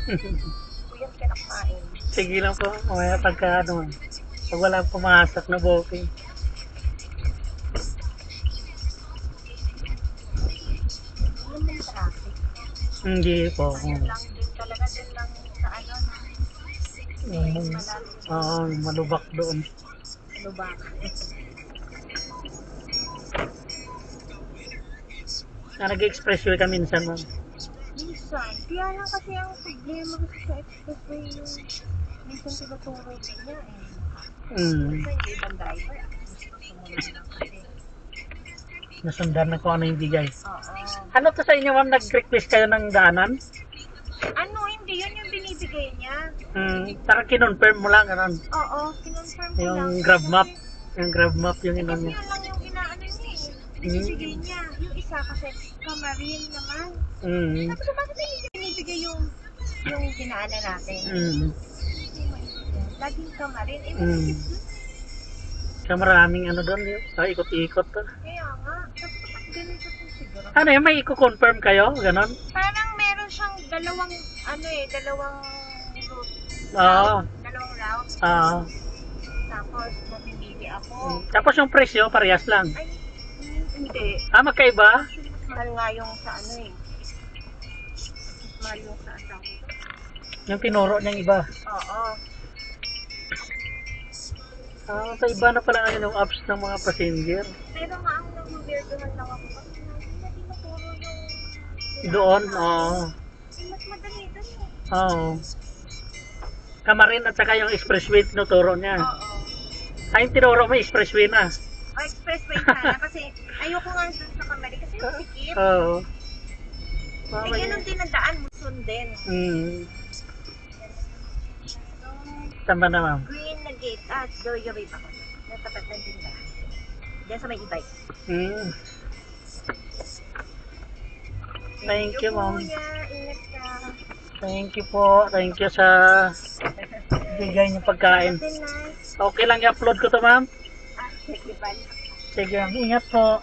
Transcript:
Kuya, kinakain. Sige lang po, mamaya pagka ano, pag walang pumasok na booking. Alam mo yung traffic. Hindi po. Ayun lang din talaga, din lang sa ano, Oo, malubak doon. ano ba? Nag-expressway ka minsan, ma'am. Minsan, kaya lang kasi ang problema kasi sa expressway yung minsan tinuturo din niya eh. Mm. Kasi yung ibang driver, gusto sumunod lang kasi. Nasundan na kung ano yung bigay. Oo. Ano to sa inyo, ma'am? Nag-request kayo ng daanan? Ano, hindi yun yung binibigay niya. Para kinonfirm mo lang, ganun. Oo, kinonfirm ko lang. Yung grab map. Yung grab map yung Kasi inon yun niya. lang yung inaano niya eh. Binibigay niya. Yung isa kasi kamarin naman. Mm. Sabi ko, bakit hindi binibigay yung dinaanan natin? Mm. Laging kamarin. Eh, Mm. masakit dun. Kaya maraming ano doon, ikot-ikot to. Kaya nga, sabi ko, ba't ganito to siguro? Ano yun, may i-confirm kayo? Ganon? Parang meron siyang dalawang, dalawang route. Oo. Dalawang route. Oo. Tapos, mamimili ako. Tapos yung presyo, parehas lang. Ay, hindi. Magkaiba? Actually, mas mahal nga yung sa ano eh. Mas mahal yung sa asawa ko. Yung tinuro niyang iba. Oo. Sa iba na pala ngayon yung apps ng mga passenger. Pero nga ang nang-weirdohan lang ako kasi hindi tinuturo yung Doon, oo. mas madali doon eh. Oo. Kamarin at saka yung expressway tinuturo niya. Oo. Ay, yung tinuro mo expressway na. O, expressway sana kasi ayoko nga doon sa kamali kasi yung sikip. Oo. Eh, ganun din ang daan mo sundin. Tama na, ma'am. Green na gate. Joy pa ko. Natapat ng tindahan. Diyan sa may e-bike. Thank you, ma'am. Kuya, ingat ka. Thank you po. Thank you sa bigay niyo pagkain. Have a nice. Okay lang i-upload ko to, ma'am? Sige, bye. Sige, ingat po.